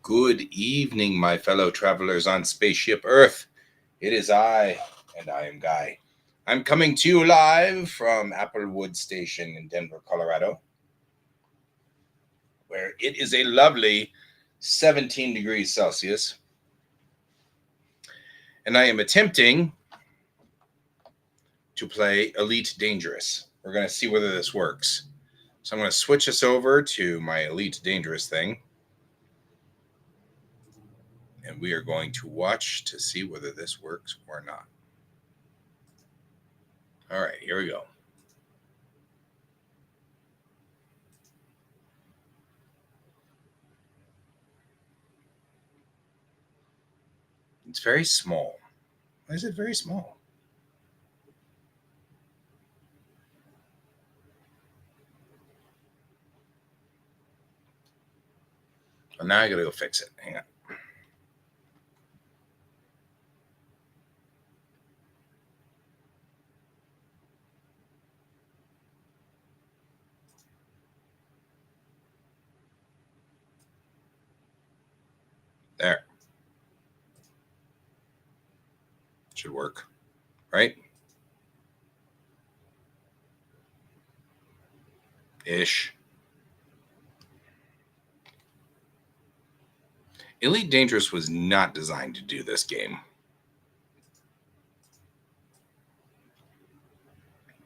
Good evening, my fellow travelers on Spaceship Earth. It is I, and I am Guy. I'm coming to you live from Applewood Station in Denver, Colorado, where it is a lovely 17 degrees Celsius. And I am attempting to play Elite Dangerous. We're going to see whether this works. So I'm going to switch us over to my Elite Dangerous thing. And we are going to watch to see whether this works or not. All right, here we go. It's very small. Why is it very small? Well, now I gotta go fix it. Hang on. There. Should work. Right? Ish. Elite Dangerous was not designed to do this game.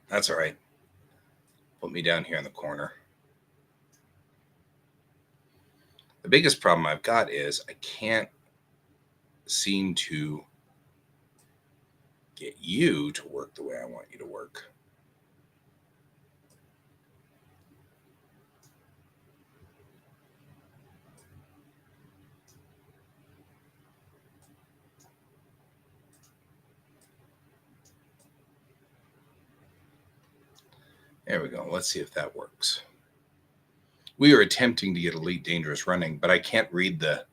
That's all right. Put me down here in the corner. The biggest problem I've got is I can't seem to get you to work the way I want you to work. There we go. Let's see if that works. We are attempting to get Elite Dangerous running, but I can't read the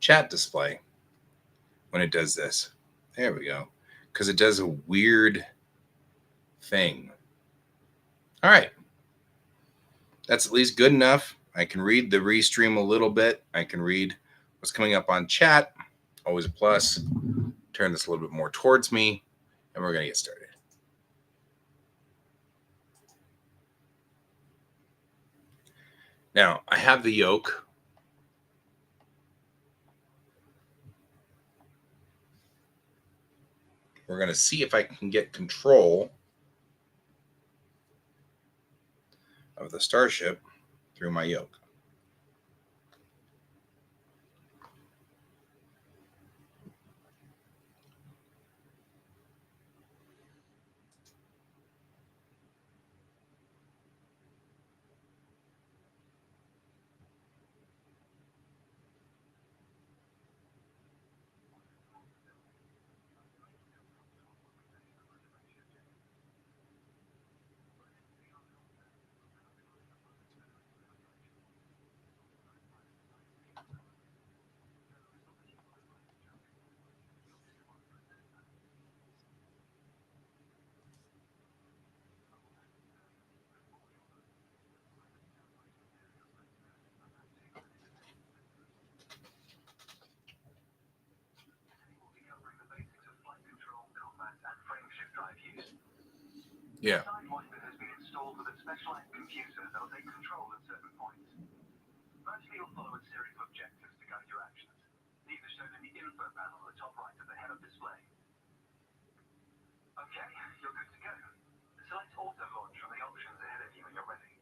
chat display when it does this. There we go. Because it does a weird thing. All right. That's at least good enough. I can read the restream a little bit. I can read what's coming up on chat. Always a plus. Turn this a little bit more towards me, and we're going to get started. Now, I have the yoke. We're going to see if I can get control of the starship through my yoke. Yeah. Has been installed with a specialized computer that will take control at certain points. Firstly, you'll follow a series of objectives to guide your actions. These are shown in the info panel at the top right of the head-up display. Okay, you're good to go. Select auto launch from the options ahead of you when you're ready.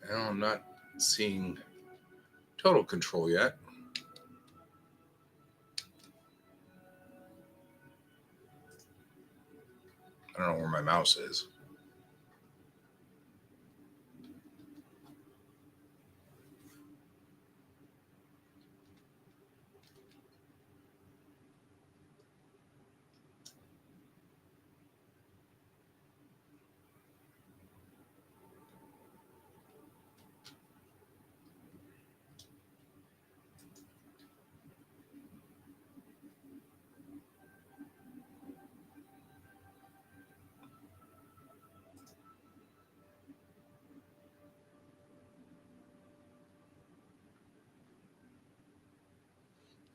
Well, I'm not seeing total control yet. I don't know where my mouse is.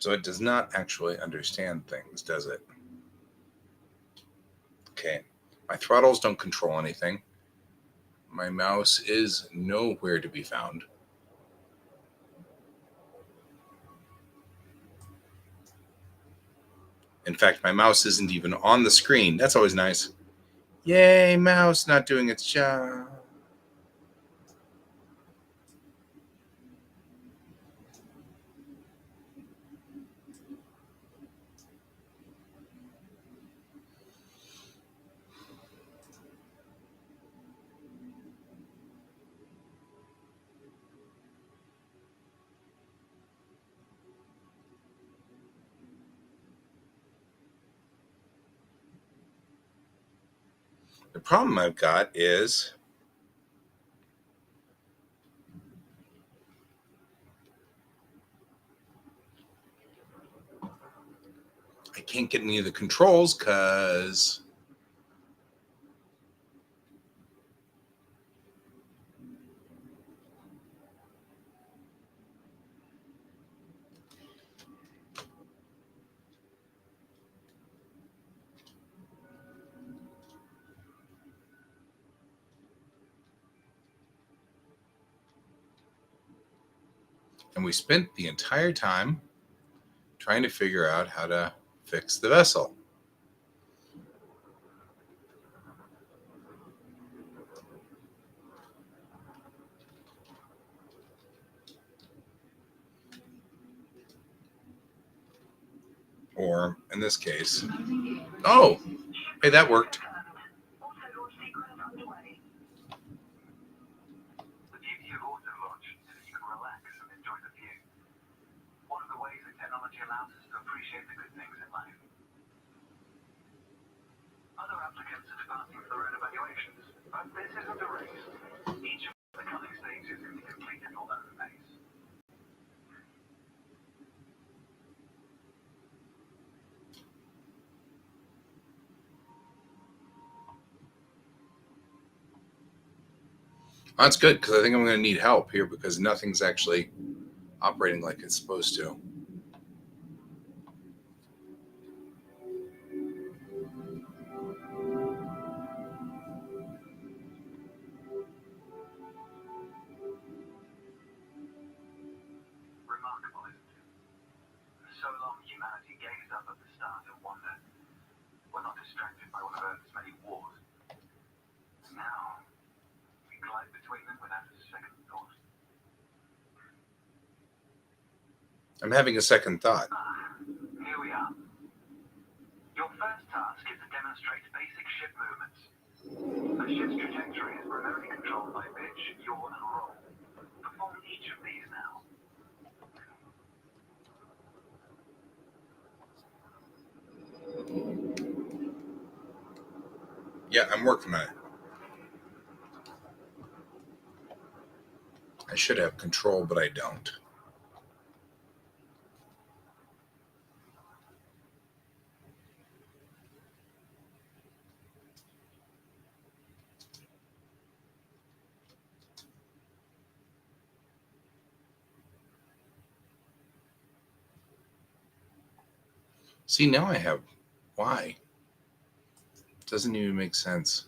So it does not actually understand things, does it? Okay. My throttles don't control anything. My mouse is nowhere to be found. In fact, my mouse isn't even on the screen. That's always nice. Yay, mouse not doing its job. The problem I've got is I can't get any of the controls because and we spent the entire time trying to figure out how to fix the vessel. Or in this case, oh, hey, that worked. The beauty of auto launch is that you can relax and enjoy the view. One of the ways that technology allows us to appreciate the good things in life. Other applicants are departing for their own evaluations, but this isn't a race. Each of the coming stages can be completed at their own pace. That's good because I think I'm going to need help here because nothing's actually operating like it's supposed to. Remarkable, isn't it? For so long, humanity gazed up at the stars and wondered, we're not distracted by one of Earth's many wars. Now, we glide between them without a second thought. I'm having a second thought. Here we are. Your first task is to demonstrate basic ship movements. A ship's trajectory is primarily controlled by pitch, yaw, and roll. Perform each of these now. Yeah, I'm working on it. I should have control, but I don't. See, now I have. Why? Doesn't even make sense.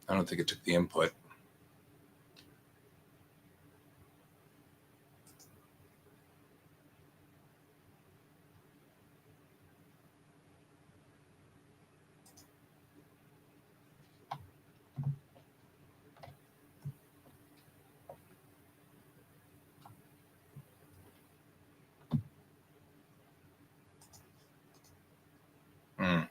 I don't think it took the input. Hmm.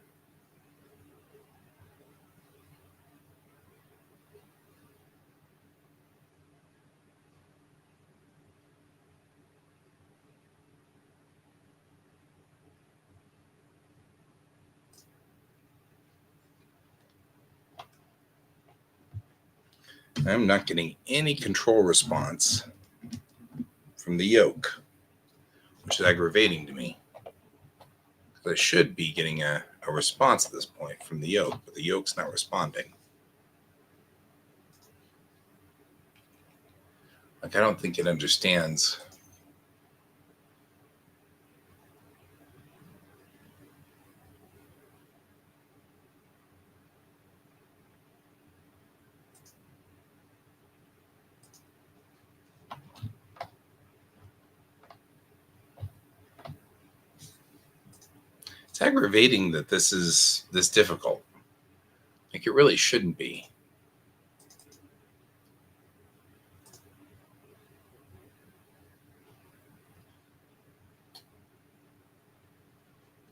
I'm not getting any control response from the yoke, which is aggravating to me. Because I should be getting a response at this point from the yoke, but the yoke's not responding. Like, I don't think it understands. It's aggravating that this is this difficult. Like, it really shouldn't be.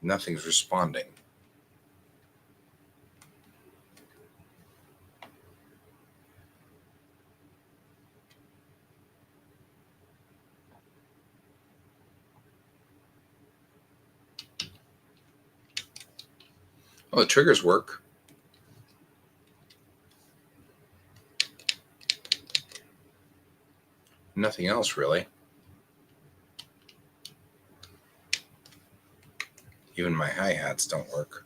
Nothing's responding. Well, the triggers work. Nothing else, really. Even my hi-hats don't work.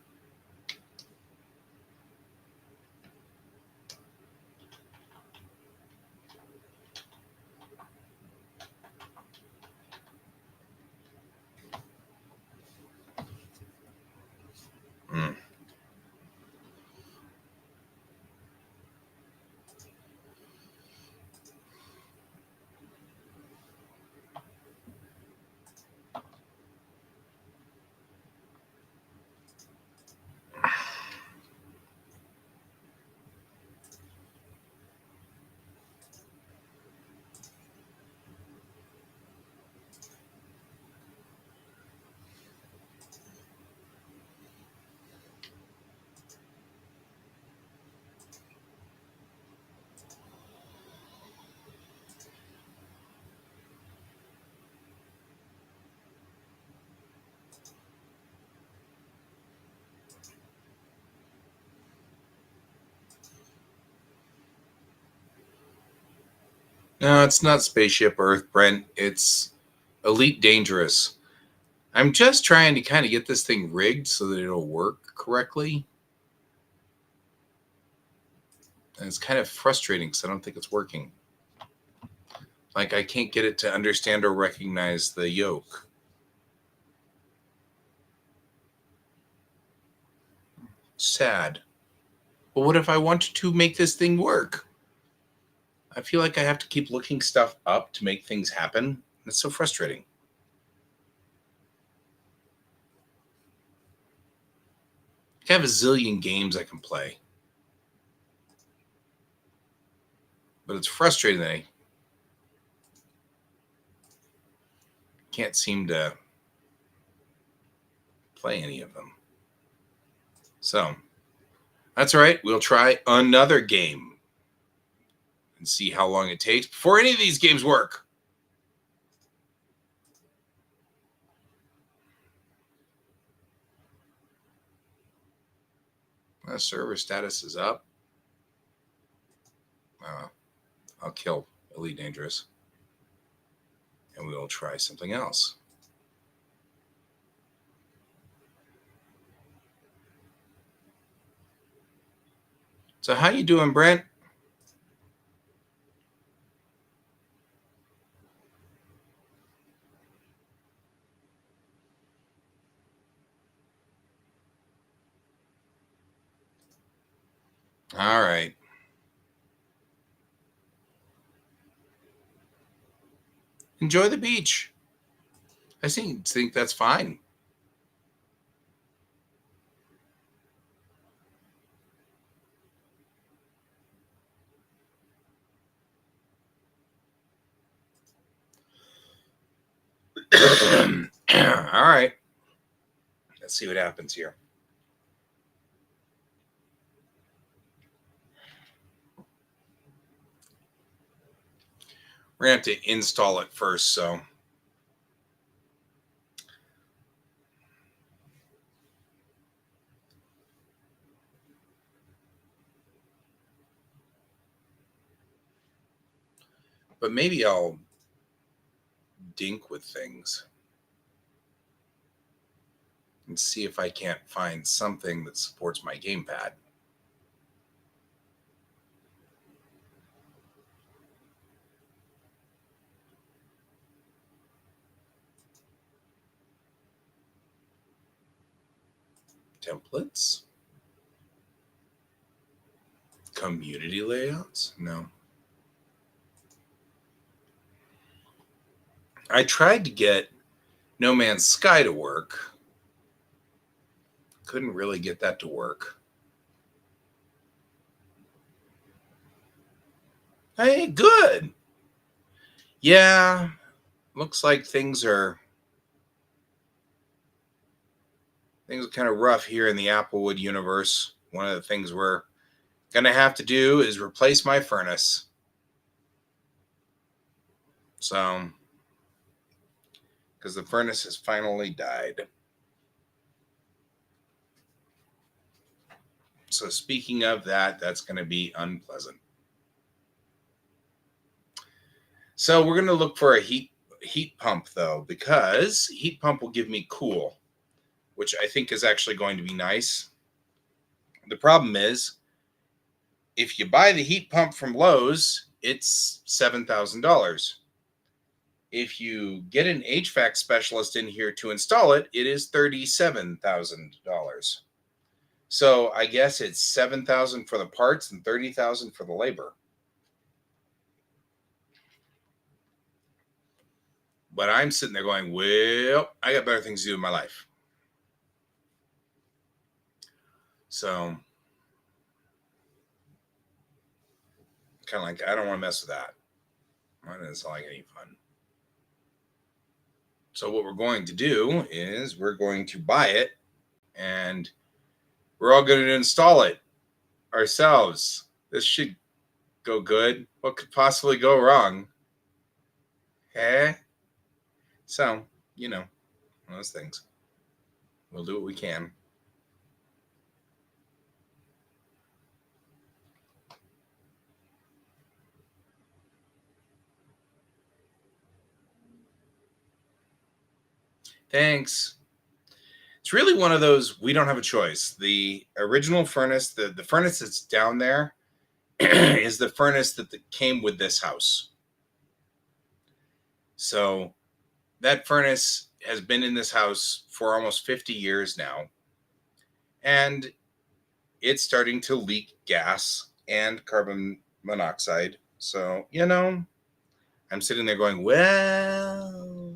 Mm. No, it's not Spaceship Earth, Brent. It's Elite Dangerous. I'm just trying to kind of get this thing rigged so that it'll work correctly. And it's kind of frustrating because I don't think it's working. Like, I can't get it to understand or recognize the yoke. Sad. But what if I wanted to make this thing work? I feel like I have to keep looking stuff up to make things happen. It's so frustrating. I have a zillion games I can play. But it's frustrating that I can't seem to play any of them. So, that's all right. We'll try another game and see how long it takes before any of these games work. Server status is up. I'll kill Elite Dangerous. And we will try something else. So how you doing, Brent? All right. Enjoy the beach. I think that's fine. All right. Let's see what happens here. We're going to have to install it first, so. But maybe I'll dink with things and see if I can't find something that supports my gamepad. Templates? Community layouts? No. I tried to get No Man's Sky to work. Couldn't really get that to work. Hey, good. Yeah, looks like things are kind of rough here in the Applewood universe. One of the things we're gonna have to do is replace my furnace. So, because the furnace has finally died. So speaking of that, that's going to be unpleasant. So we're going to look for a heat pump though, because heat pump will give me cool, which I think is actually going to be nice. The problem is, if you buy the heat pump from Lowe's, it's $7,000. If you get an HVAC specialist in here to install it, it is $37,000. So I guess it's $7,000 for the parts and $30,000 for the labor. But I'm sitting there going, well, I got better things to do in my life. So kind of like, I don't want to mess with that. That doesn't sound like any fun. So what we're going to do is we're going to buy it and we're all going to install it ourselves. This should go good. What could possibly go wrong? Eh? So, you know, those things. We'll do what we can. Thanks. It's really one of those, we don't have a choice. The original furnace, the furnace that's down there is the furnace that came with this house. So that furnace has been in this house for almost 50 years now. And it's starting to leak gas and carbon monoxide. So, you know, I'm sitting there going, well,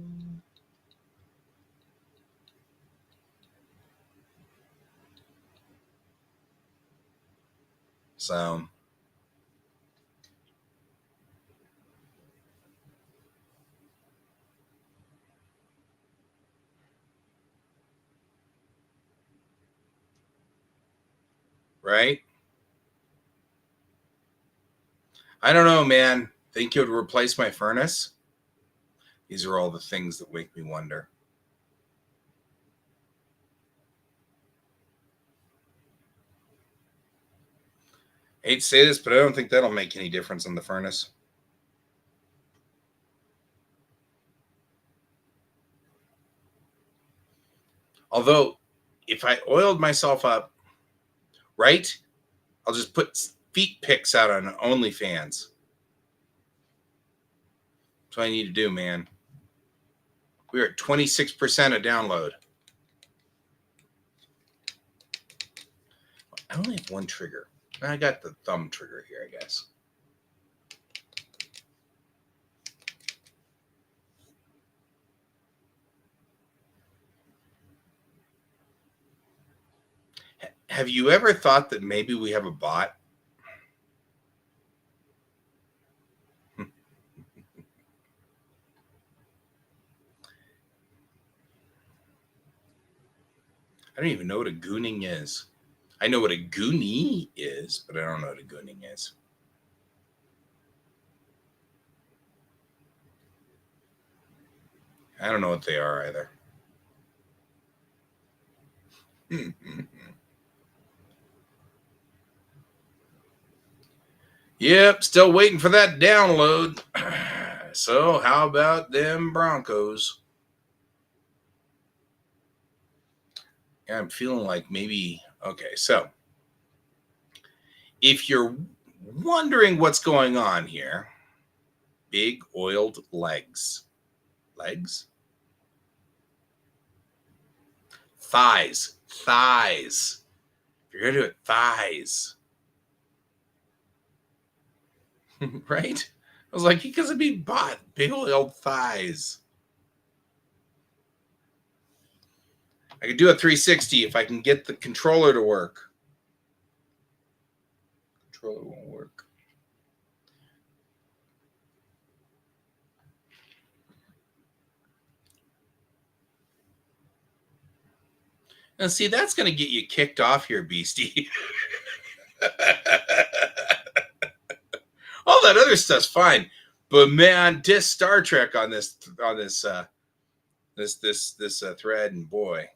so right? I don't know, man. Think you would replace my furnace? These are all the things that make me wonder. I hate to say this, but I don't think that'll make any difference on the furnace. Although, if I oiled myself up, right, I'll just put feet pics out on OnlyFans. That's what I need to do, man. We're at 26% of download. I only have one trigger. I got the thumb trigger here, I guess. Have you ever thought that maybe we have a bot? I don't even know what a gooning is. I know what a goonie is, but I don't know what a gooning is. I don't know what they are either. Yep, still waiting for that download. So how about them Broncos? Yeah, I'm feeling like maybe, okay, so if you're wondering what's going on here, big oiled legs. Legs? Thighs. Thighs. If you're going to do it, thighs. Right? I was like, because it'd be bought. Big oiled thighs. I could do a 360 if I can get the controller to work. Controller won't work. Now, see, that's going to get you kicked off here, Beastie. All that other stuff's fine, but man, diss Star Trek on this thread, and boy,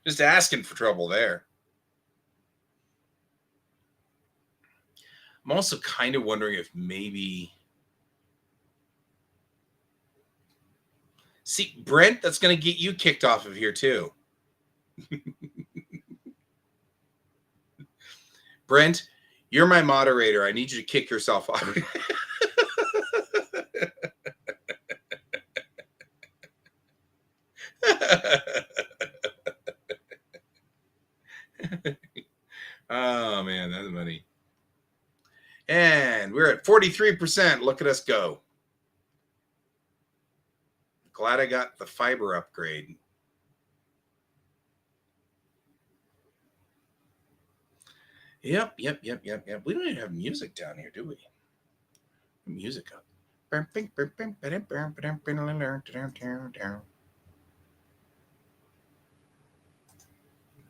just asking for trouble there. I'm also kind of wondering if maybe, see, Brent, that's going to get you kicked off of here too. Brent, you're my moderator. I need you to kick yourself off. Oh man, that's funny. And we're at 43%. Look at us go. Glad I got the fiber upgrade. Yep. We don't even have music down here, do we? Music up.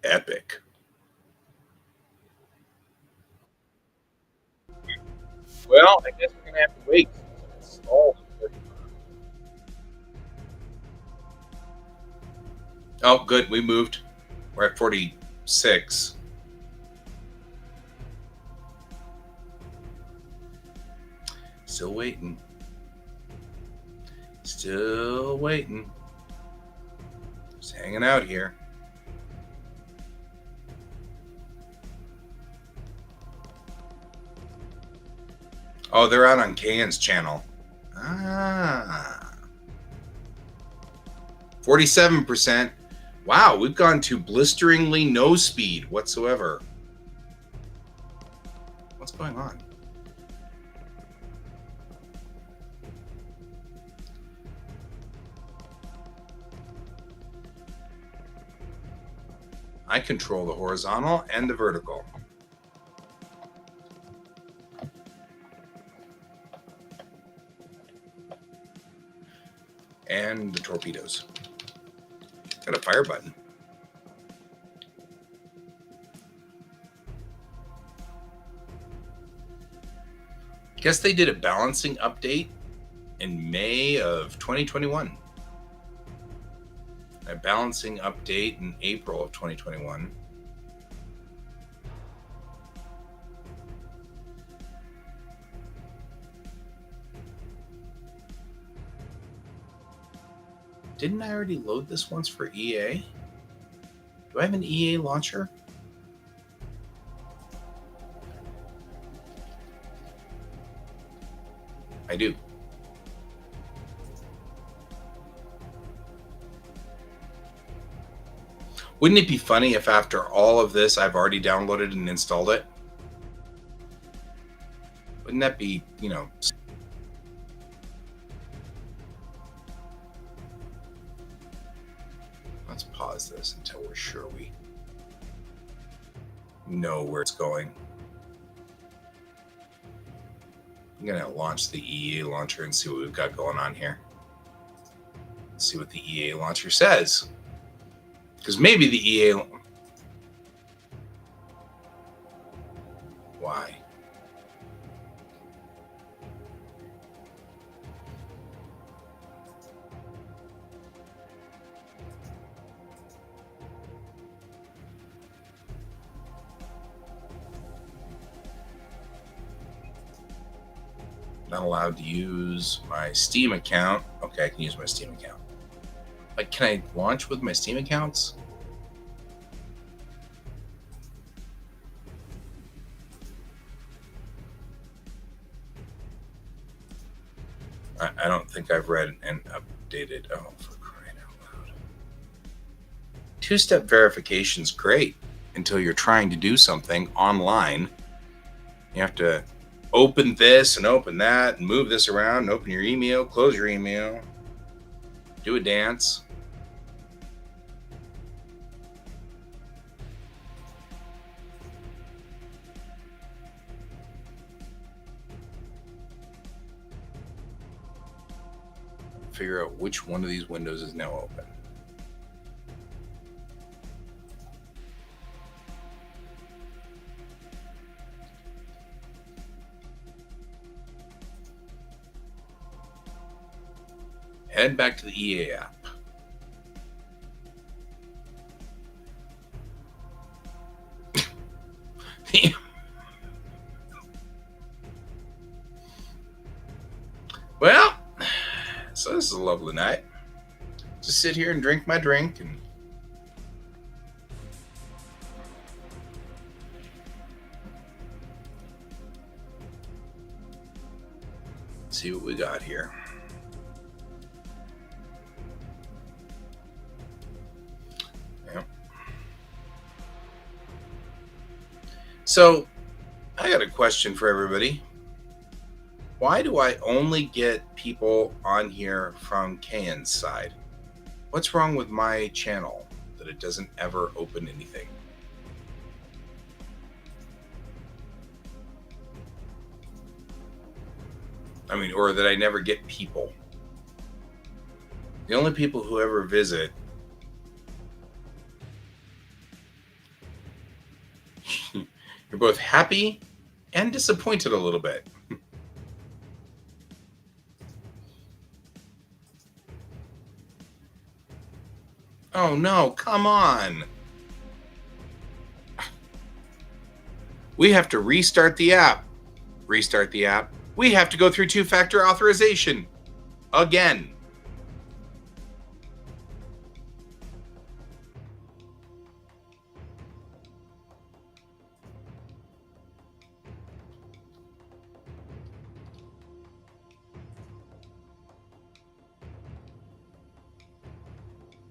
Epic. Well, I guess we're gonna have to wait. Oh, good. We moved. We're at 46. Still waiting. Still waiting. Just hanging out here. Oh, they're out on Kane's channel. 47%. Wow, we've gone to blisteringly no speed whatsoever. What's going on? I control the horizontal and the vertical. And the torpedoes. Got a fire button. Guess they did a balancing update in May of 2021. A balancing update in April of 2021. Didn't I already load this once for EA? Do I have an EA launcher? I do. Wouldn't it be funny if after all of this I've already downloaded and installed it? Wouldn't that be, Let's pause this until we're sure we know where it's going. I'm going to launch the EA launcher and see what we've got going on here. Let's see what the EA launcher says. Because maybe the EA... Why? Not allowed to use my Steam account. Okay, I can use my Steam account. Like, can I launch with my Steam accounts? I don't think I've read and updated. Oh, for crying out loud. Two-step verification's great until you're trying to do something online. You have to open this and open that and move this around and open your email, close your email, do a dance. Figure out which one of these windows is now open. Head back to the EA app. Well, so this is a lovely night. Just sit here and drink my drink and see what we got here. Yeah. So, I got a question for everybody. Why do I only get people on here from Kayan's side? What's wrong with my channel that it doesn't ever open anything? I mean, or that I never get people. The only people who ever visit you're both happy and disappointed a little bit. Oh no, come on. We have to restart the app. Restart the app. We have to go through two-factor authorization again.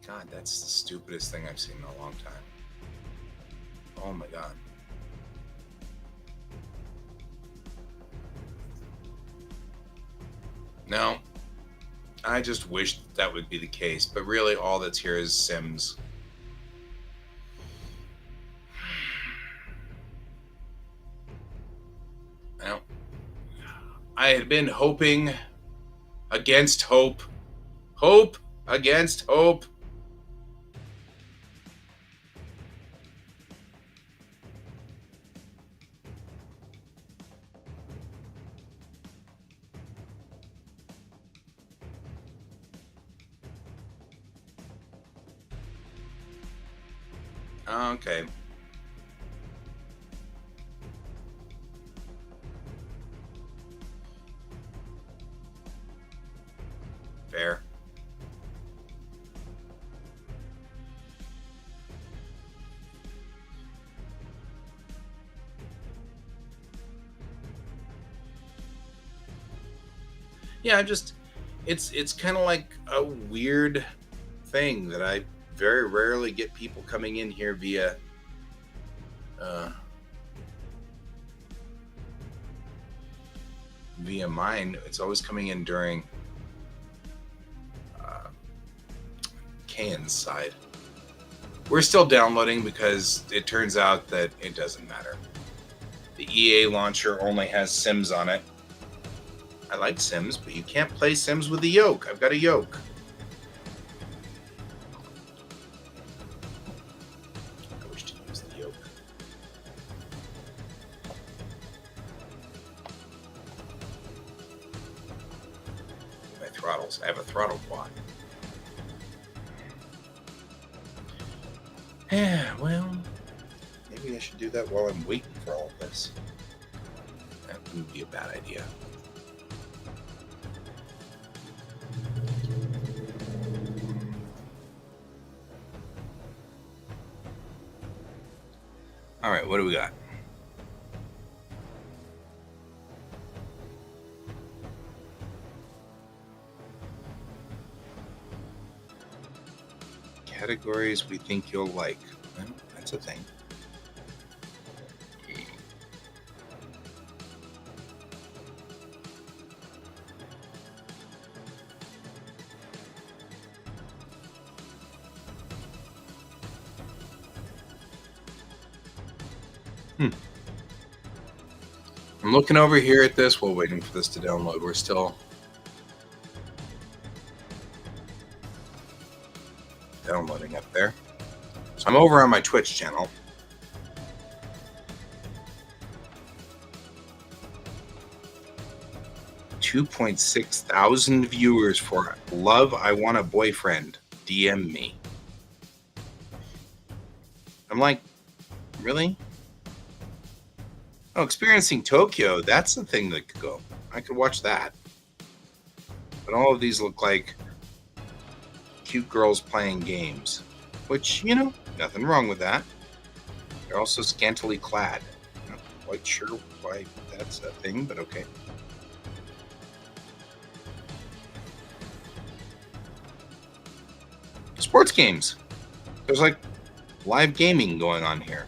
God, that's the stupidest thing I've seen in a long time. Oh my God. No, I just wish that would be the case, but really all that's here is Sims. Well, I had been hoping against hope. Hope against hope. Okay. Fair. Yeah, it's kind of like a weird thing that I very rarely get people coming in here via via mine. It's always coming in during Kayan's side. We're still downloading because it turns out that it doesn't matter. The EA launcher only has Sims on it. I like Sims, but you can't play Sims with the yoke. I've got a yoke. I wish to use the yoke. My throttles. I have a throttle quad. Yeah, well, maybe I should do that while I'm waiting for all of this. That wouldn't be a bad idea. All right, what do we got? Categories we think you'll like. Well, that's a thing. I'm looking over here at this while waiting for this to download. We're still downloading up there. So I'm over on my Twitch channel. $2.6 thousand viewers for Love I Want a Boyfriend. DM me. I'm like, really? Oh, Experiencing Tokyo. That's the thing that could go. I could watch that. But all of these look like cute girls playing games, which, you know, nothing wrong with that. They're also scantily clad. Not quite sure why that's a thing, but okay. Sports games. There's like live gaming going on here.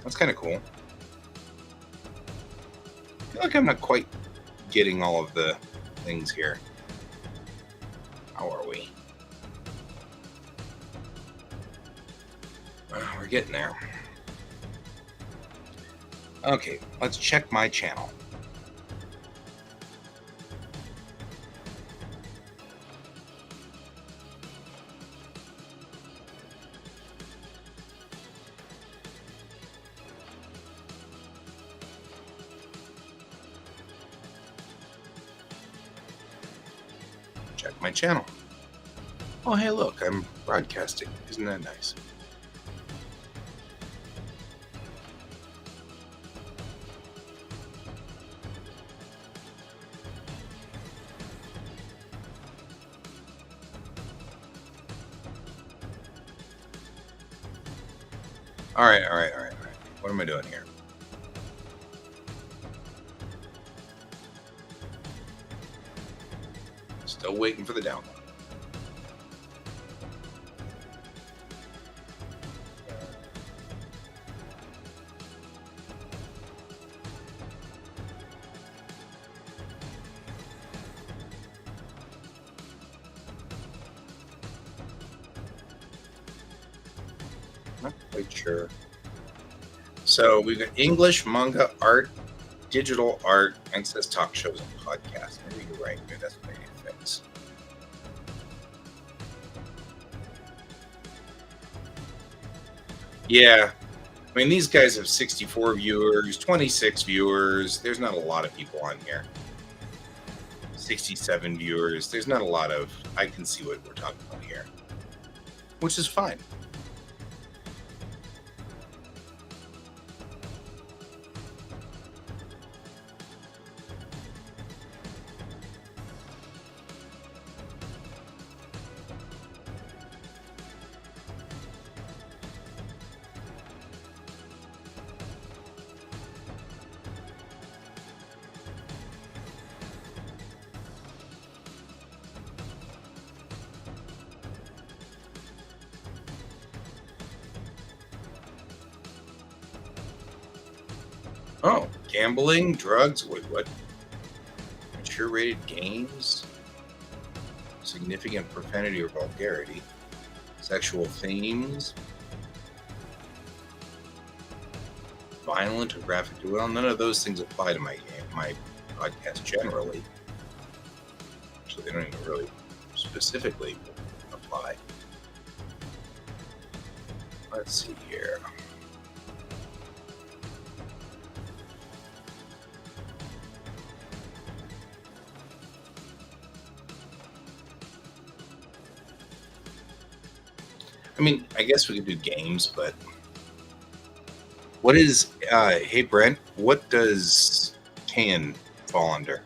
That's kind of cool. I feel like I'm not quite getting all of the things here. How are we? We're getting there. Okay, let's check my channel. Check my channel. Oh, hey, look, I'm broadcasting. Isn't that nice? All right. What am I doing here? Still waiting for the download. Not quite sure. So we've got English, manga, art, digital art, and it says talk shows and podcasts. Maybe you're right. Maybe that's what I need to fix. Yeah. I mean, these guys have 64 viewers, 26 viewers. There's not a lot of people on here. 67 viewers. There's not a lot of... I can see what we're talking about here. Which is fine. Oh, gambling, drugs, what? Mature rated games, significant profanity or vulgarity, sexual themes, violent or graphic. Well, none of those things apply to my podcast generally. So they don't even really specifically apply. Let's see here. I mean, I guess we could do games, but what is, hey Brent, what does can fall under?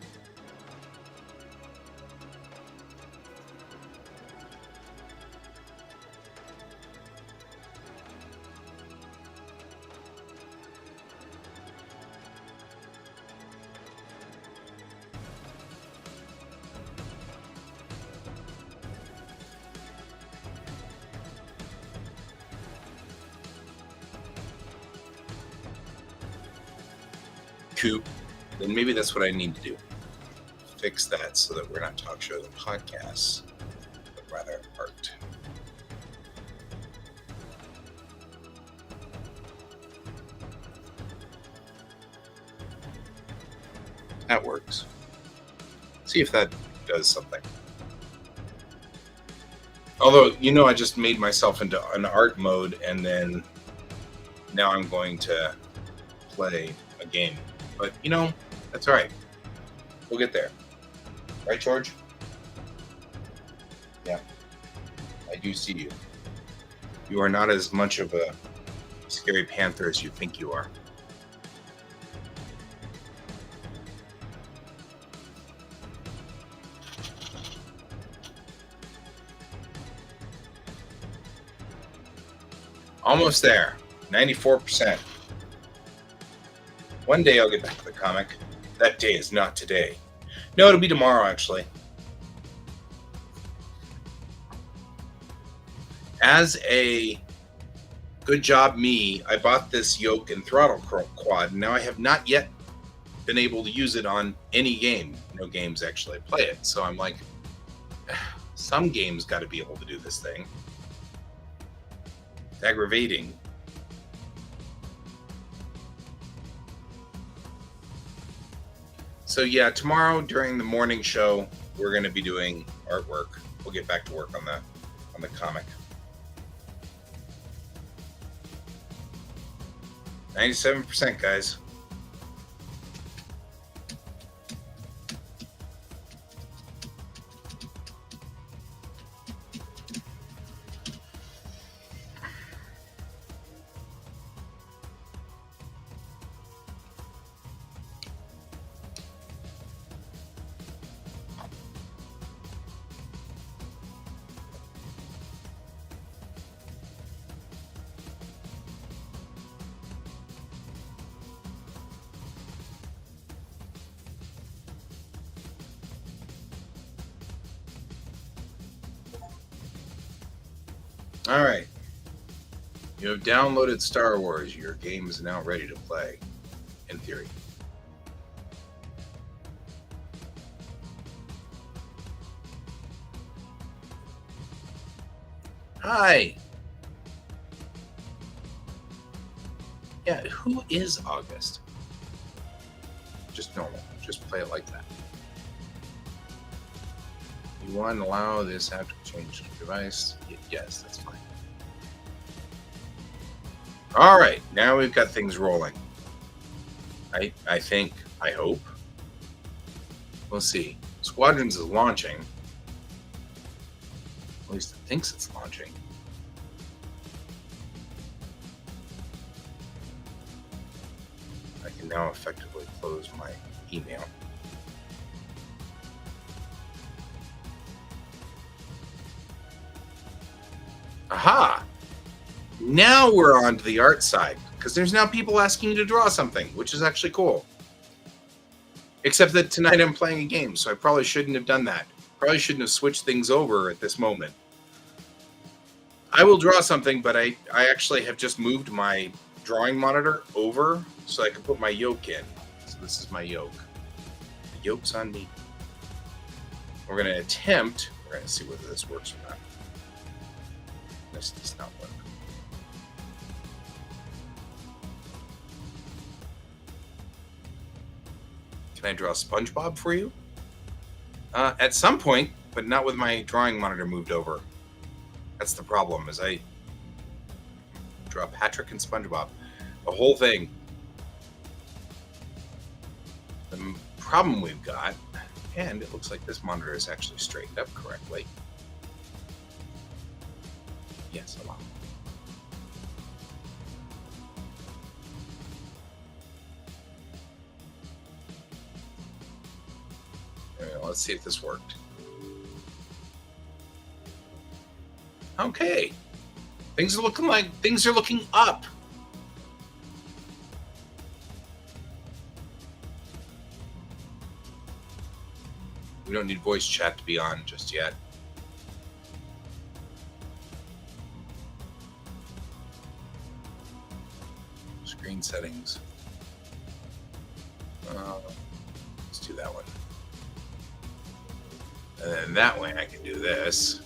coop, then maybe that's what I need to do. Fix that so that we're not talk shows and podcasts, but rather art. That works. See if that does something. Although, I just made myself into an art mode, and then now I'm going to play a game. But, that's all right. We'll get there. Right, George? Yeah. I do see you. You are not as much of a scary panther as you think you are. Almost there. 94%. One day I'll get back to the comic. That day is not today. No, it'll be tomorrow, actually. As a good job me, I bought this yoke and throttle quad. Now I have not yet been able to use it on any game. No games actually play it. So I'm like, some games got to be able to do this thing. It's aggravating. So yeah, tomorrow during the morning show, we're going to be doing artwork. We'll get back to work on the comic. 97%, guys. All right. You have downloaded Star Wars. Your game is now ready to play, in theory. Hi. Yeah, who is August? Just normal. Just play it like that. You want to allow this app to change device? Yes, that's fine. All right, now we've got things rolling. I think, I hope. We'll see. Squadrons is launching. At least it thinks it's launching. I can now effectively close my email. Aha! Now we're on to the art side, because there's now people asking you to draw something, which is actually cool. Except that tonight I'm playing a game, so I probably shouldn't have done that. Probably shouldn't have switched things over at this moment. I will draw something, but I actually have just moved my drawing monitor over so I can put my yoke in. So this is my yoke. The yoke's on me. We're going to see whether this works or not. This does not work. Can I draw SpongeBob for you? At some point, but not with my drawing monitor moved over. That's the problem, is I draw Patrick and SpongeBob. The whole thing. The problem we've got, and it looks like this monitor is actually straightened up correctly. Yes, allow. Let's see if this worked. Okay. Things are looking up. We don't need voice chat to be on just yet. Screen settings. Let's do that one. And then that way I can do this.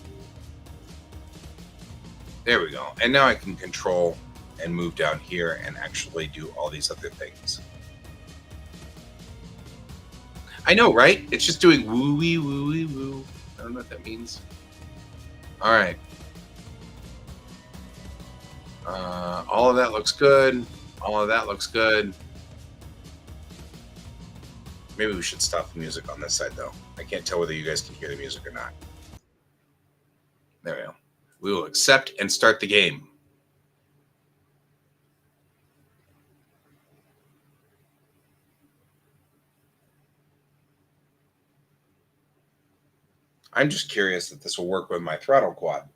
There we go. And now I can control and move down here and actually do all these other things. I know, right? It's just doing woo-wee, woo-wee, woo. I don't know what that means. All right. All of that looks good. All of that looks good. Maybe we should stop the music on this side, though. I can't tell whether you guys can hear the music or not. There we go. We will accept and start the game. I'm just curious that this will work with my throttle quad.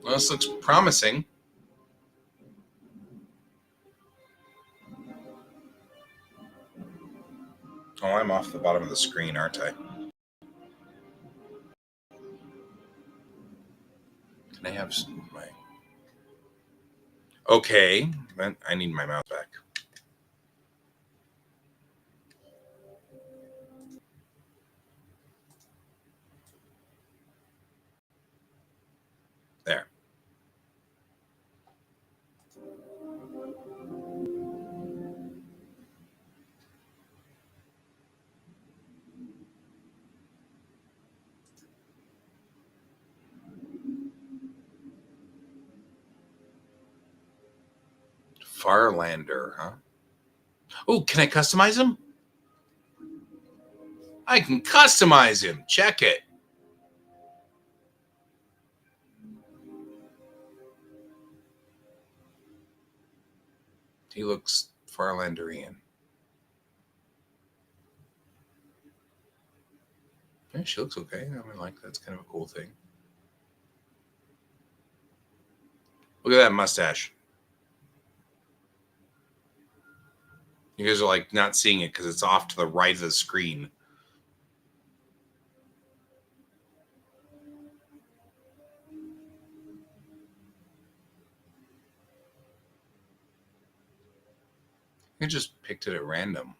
Well, this looks promising. Oh, I'm off the bottom of the screen, aren't I? Can I have my... Okay, then I need my mouse back. There. Farlander, huh? Oh, can I customize him? I can customize him. Check it. He looks Farlanderian. Yeah, she looks okay. I mean, like, that's kind of a cool thing. Look at that mustache. You guys are like not seeing it because it's off to the right of the screen. I just picked it at random.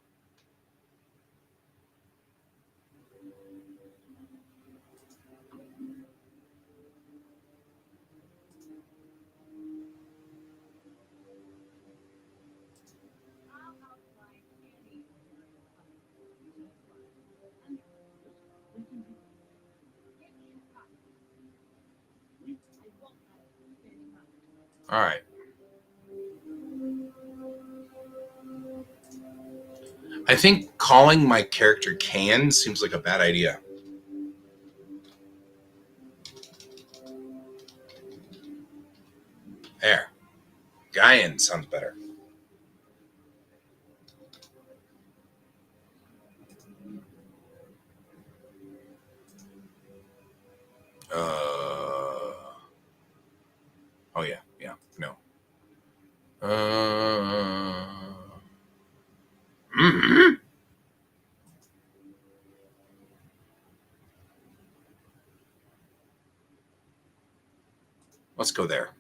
All right. I think calling my character Can seems like a bad idea. There. Guyan sounds better. Oh, yeah. Yeah. No. Let's go there.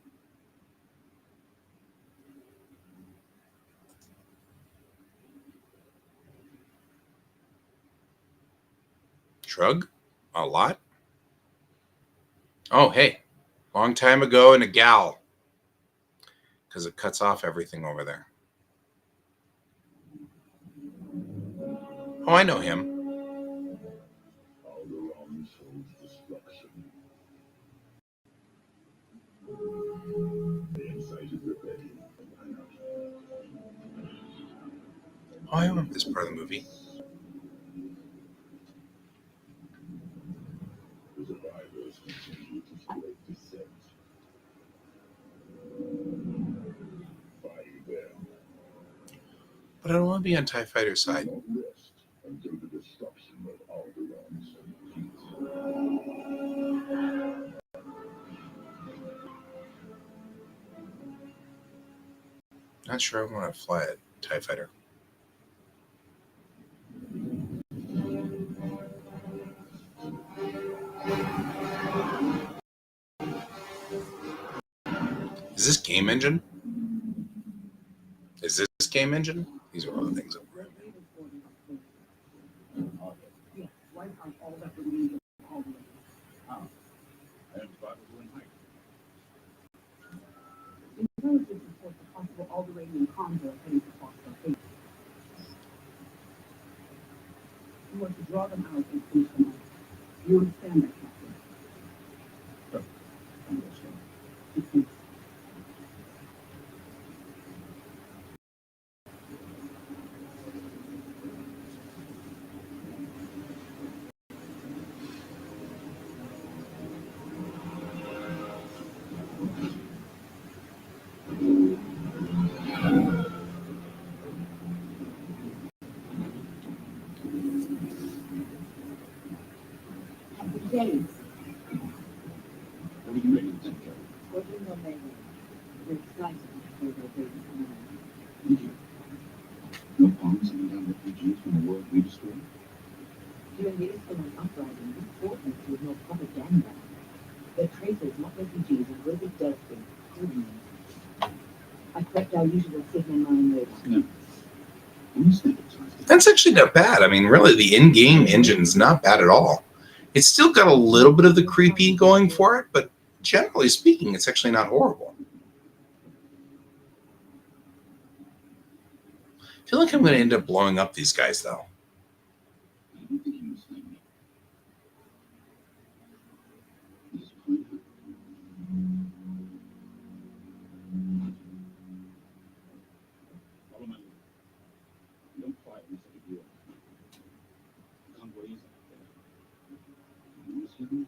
Shrug? A lot? Oh, hey. Long time ago and a gal. Because it cuts off everything over there. Oh, I know him. Oh, I remember this part of the movie. But I don't want to be on TIE Fighter's side. Not sure I want to fly a TIE Fighter. Is this game engine? Is this game engine? These are all the things over here. Intelligence reports a possible Alderaanian convoy heading for Quasar Art. You want to draw them out and finish them off. You understand that, Captain? Sure. Understand. It makes Captain James, What are you ready to take care of? what do you know, Mayhew? We're excited to hear their baby command. Thank you. No harm sending down refugees from the world we destroyed? During the Istanbul uprising, we fought them to ignore propaganda. They're traitors, not refugees, and will be dealt with accordingly. I prepped our usual signal line radar. No. I'm just sympathizing. That's actually not bad. I mean, really, the in-game engine's not bad at all. It's still got a little bit of the creepy going for it, but generally speaking, it's actually not horrible. I feel like I'm going to end up blowing up these guys, though. I don't think you must like me. This is fine. Follow my lead. Don't fire unless I give you a convoy is out there. You understand me?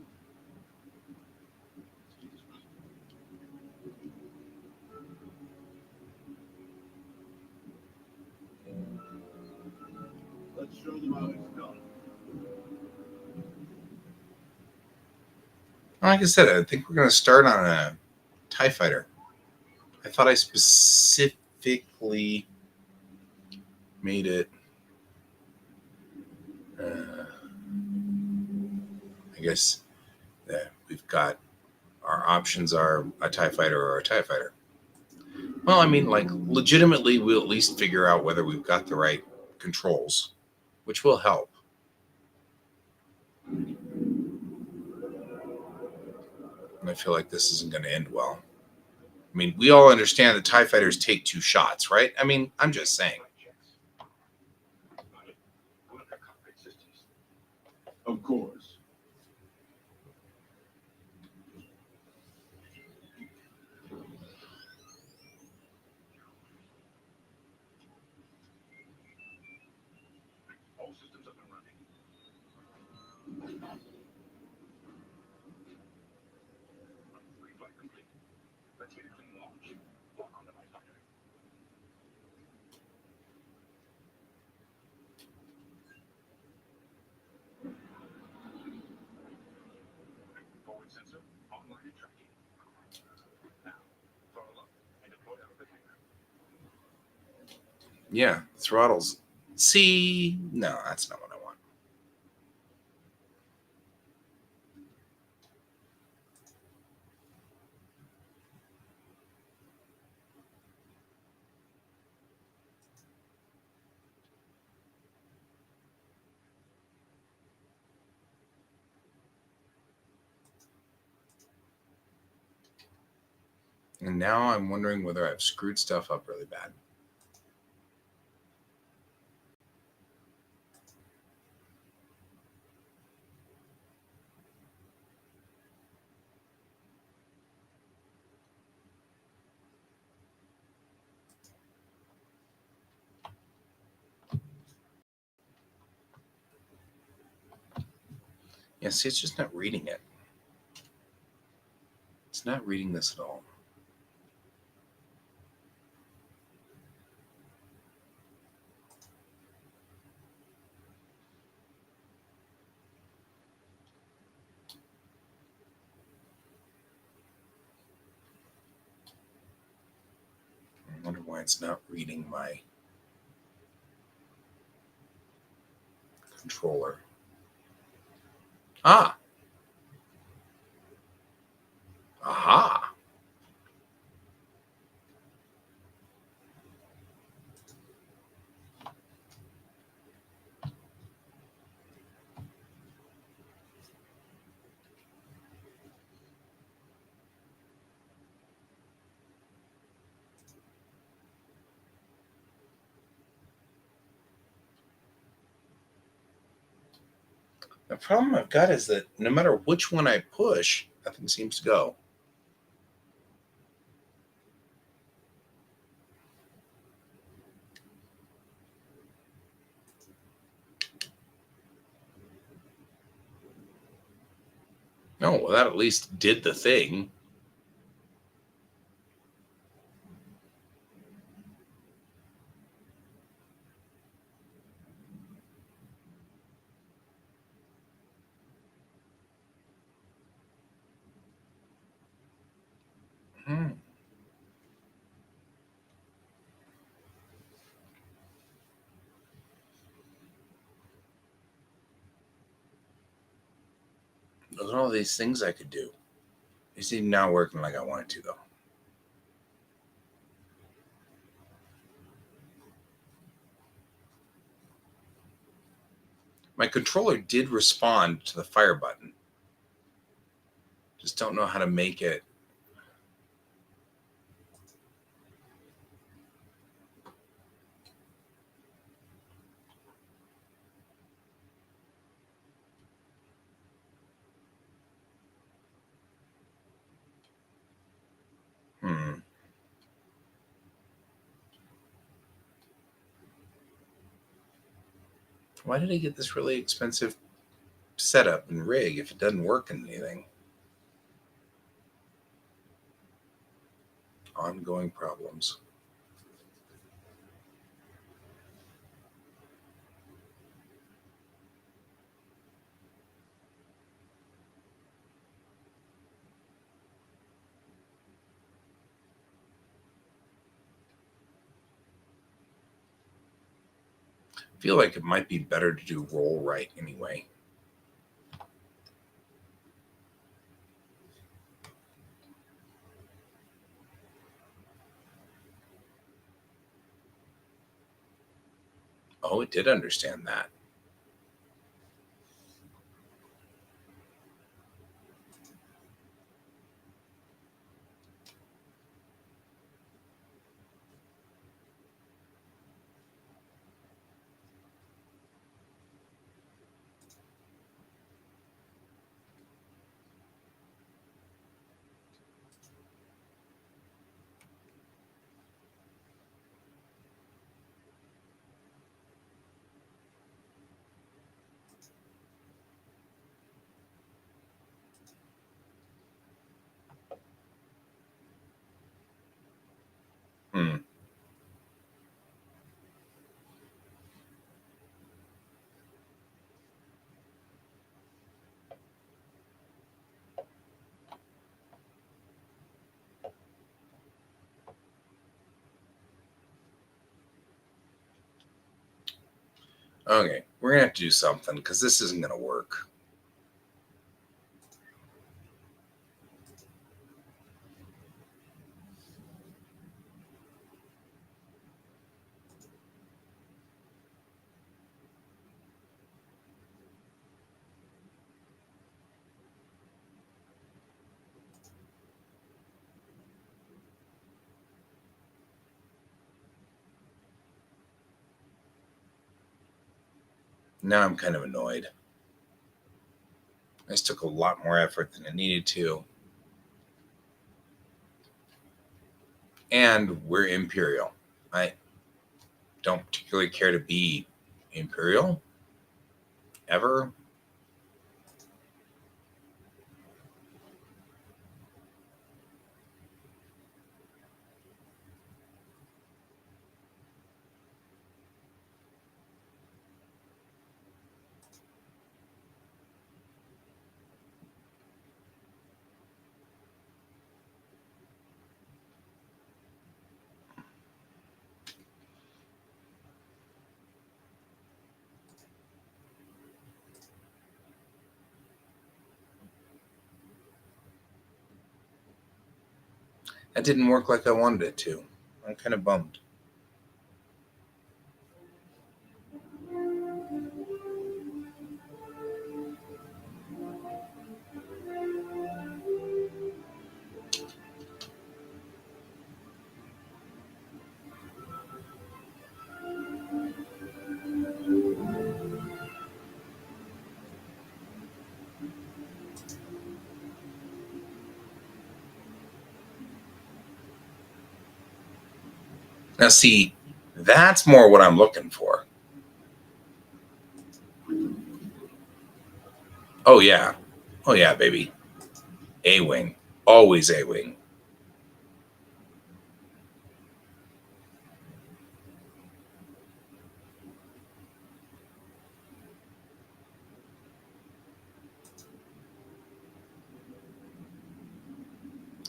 Let's do this right. Let's show them how it's done. Like I said, I think we're going to start on a TIE fighter. I thought I specifically made it. I guess that we've got our options are a TIE fighter or a TIE fighter. Well, I mean, like, legitimately, we'll at least figure out whether we've got the right controls, which will help. And I feel like this isn't going to end well. I mean, we all understand that TIE fighters take 2 shots, right? I mean, I'm just saying. Of course. All systems up and running. Reflight complete. Let's get a clean launch. Lock onto my fighter. Forward sensor online and tracking. Now, throttle up and deploy out of the hangar. Yeah, throttles. See, no, that's not what I want. And now I'm wondering whether I've screwed stuff up really bad. Yeah, see, it's just not reading it. It's not reading this at all. I wonder why it's not reading my controller. Ah! Aha! The problem I've got is that no matter which one I push, nothing seems to go. No, well, that at least did the thing. Hmm. Those are all these things I could do. They seem not working like I wanted to, though. My controller did respond to the fire button. Just don't know how to make it. Hmm. Why did I get this really expensive setup and rig if it doesn't work in anything? Ongoing problems. I feel like it might be better to do roll right anyway. Oh, it did understand that. Hmm. Okay, we're gonna have to do something because this isn't gonna work. Now I'm kind of annoyed. This took a lot more effort than it needed to. And we're Imperial. I don't particularly care to be Imperial ever. That didn't work like I wanted it to. I'm kind of bummed. Now, see, that's more what I'm looking for. Oh, yeah. Oh, yeah, baby. A-wing. Always A-wing.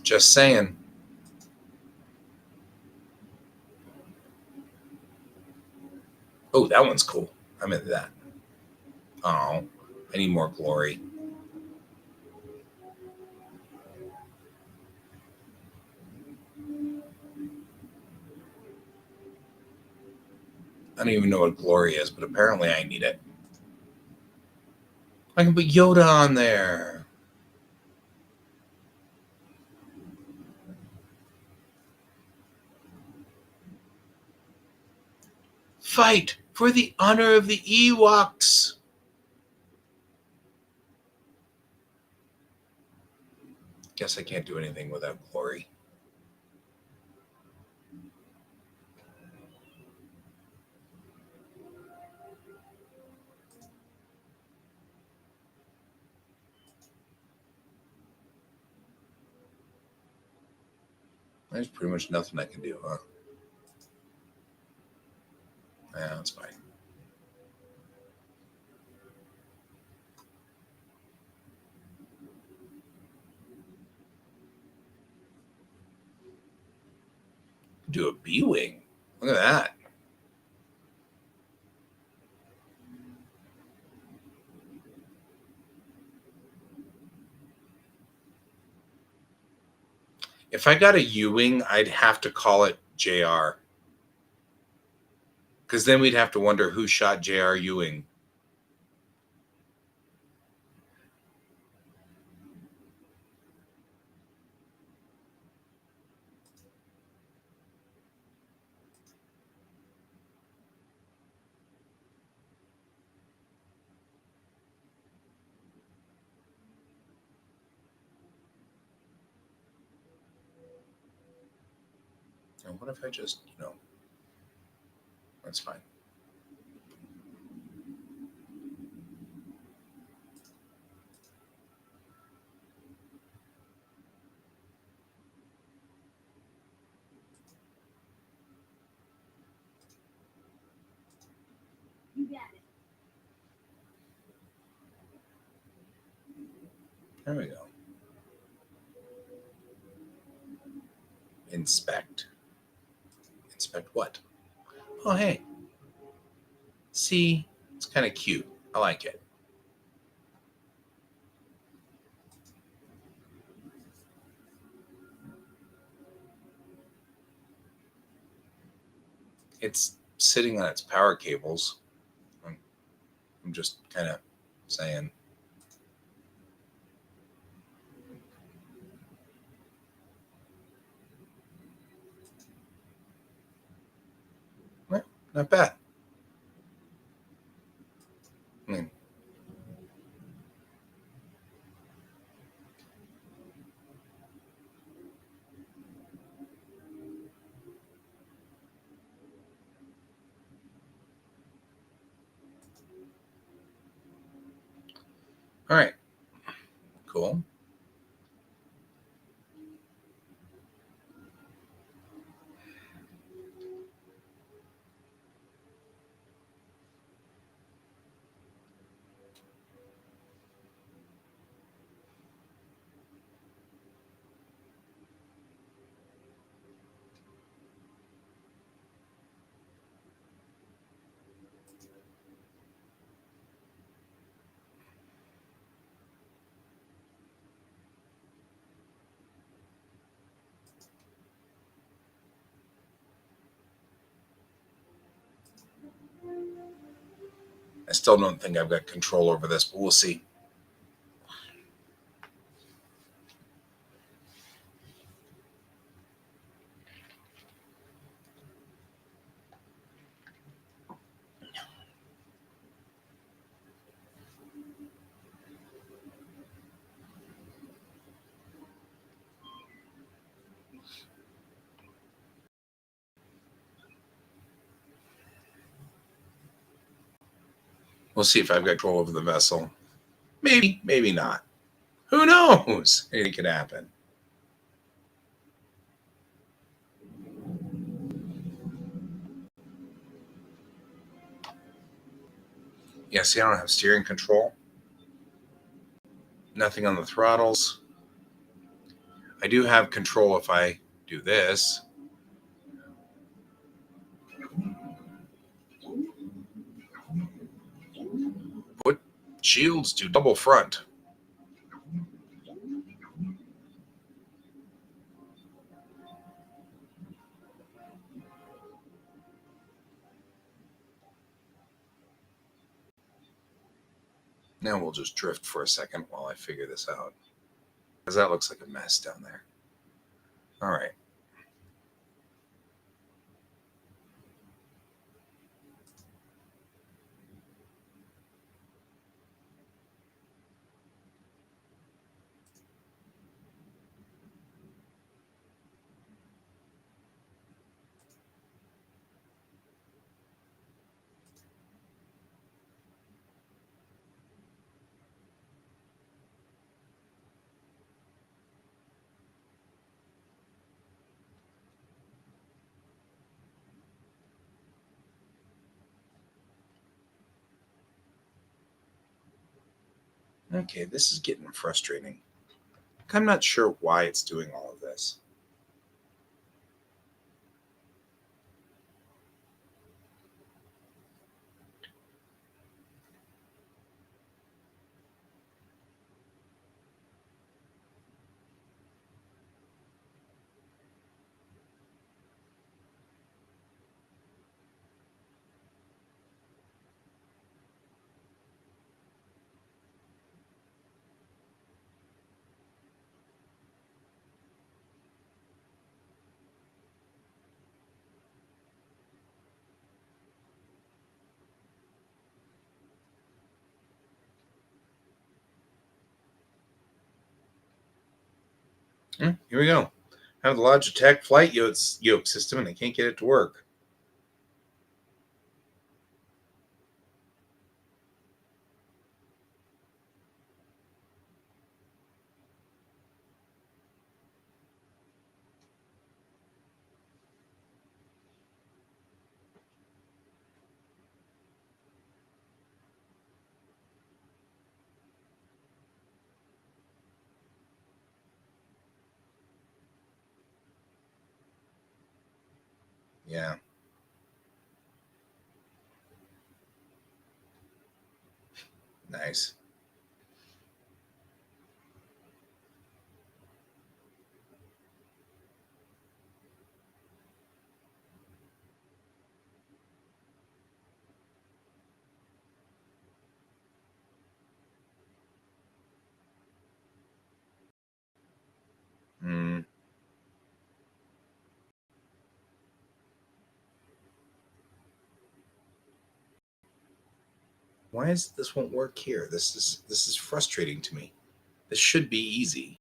Just saying. Oh, that one's cool. I'm into that. Oh, I need more glory. I don't even know what glory is, but apparently I need it. I can put Yoda on there. Fight for the honor of the Ewoks. Guess I can't do anything without glory. There's pretty much nothing I can do, huh? Yeah, that's fine. Do a B-wing. Look at that. If I got a U-wing, I'd have to call it JR. Because then we'd have to wonder who shot J.R. Ewing. And what if I just, that's fine. You got it. There we go. Inspect. Inspect what? Oh, hey. See, it's kind of cute. I like it. It's sitting on its power cables. I'm just kind of saying. Well, not bad. I mean, all right. Cool. I still don't think I've got control over this, but we'll see. We'll see if I've got control over the vessel. Maybe, maybe not. Who knows? Anything could happen. Yeah, see, I don't have steering control. Nothing on the throttles. I do have control if I do this. Put shields to double front. Now we'll just drift for a second while I figure this out. Because that looks like a mess down there. All right. Okay, this is getting frustrating. I'm not sure why it's doing all of this. Here we go. I have the Logitech flight yoke system and I can't get it to work. Yeah. Nice. Hmm. Why is this won't work here? This is frustrating to me. This should be easy.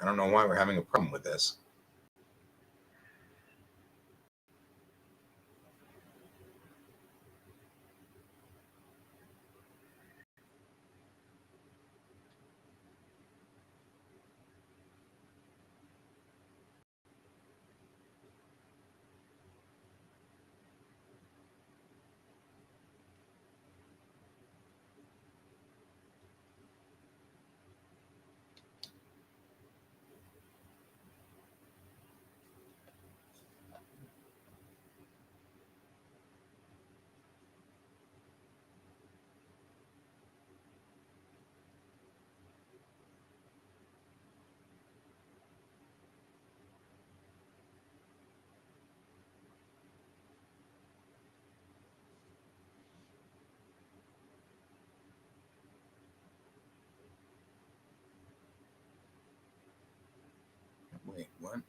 I don't know why we're having a problem with this. Wait, what?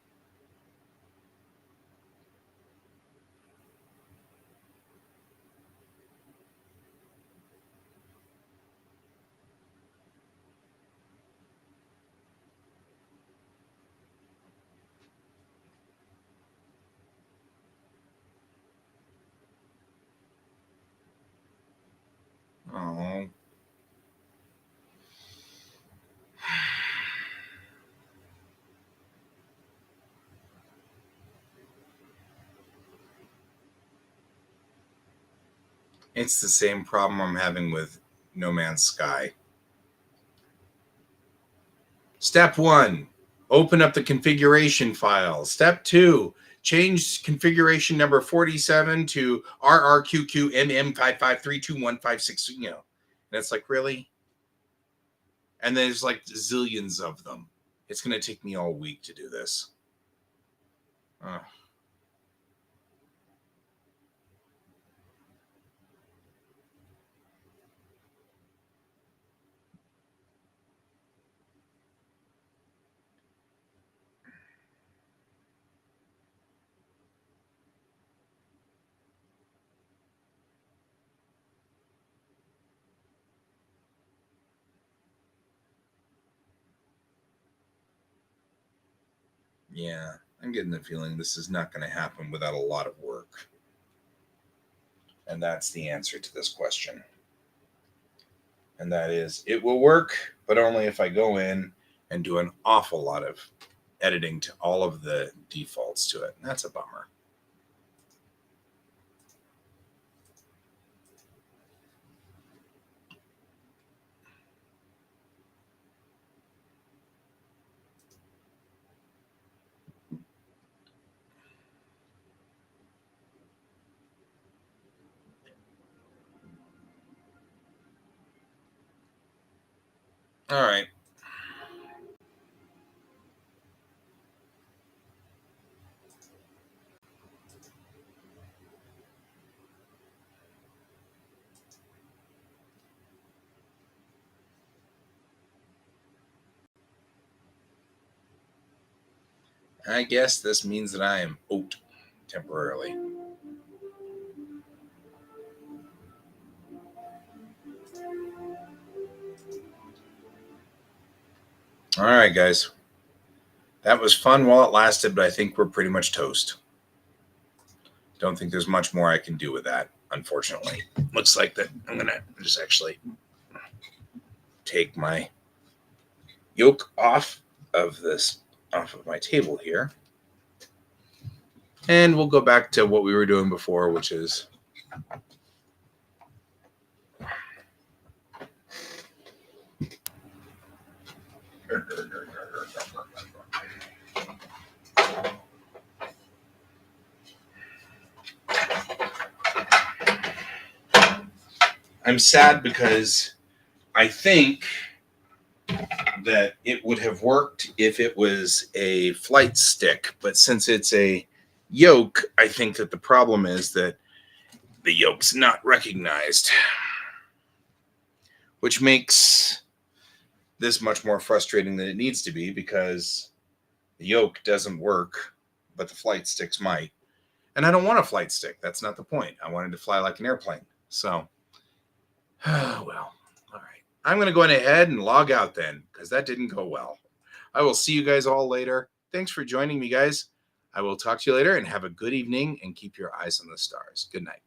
Oh. It's the same problem I'm having with No Man's Sky. Step 1, open up the configuration file. Step 2, change configuration number 47 to RRQQMM55321560. You know, and it's like, really? And there's like zillions of them. It's going to take me all week to do this. Yeah, I'm getting the feeling this is not going to happen without a lot of work. And that's the answer to this question. And that is, it will work, but only if I go in and do an awful lot of editing to all of the defaults to it. And that's a bummer. All right. I guess this means that I am out temporarily. All right, guys. That was fun while it lasted, but I think we're pretty much toast. Don't think there's much more I can do with that, unfortunately. Looks like that I'm going to just actually take my yoke off of my table here. And we'll go back to what we were doing before, which is I'm sad because I think that it would have worked if it was a flight stick, but since it's a yoke, I think that the problem is that the yoke's not recognized, which makes this much more frustrating than it needs to be because the yoke doesn't work, but the flight sticks might. And I don't want a flight stick. That's not the point. I wanted to fly like an airplane. So, well, all right. I'm going to go ahead and log out then because that didn't go well. I will see you guys all later. Thanks for joining me, guys. I will talk to you later and have a good evening and keep your eyes on the stars. Good night.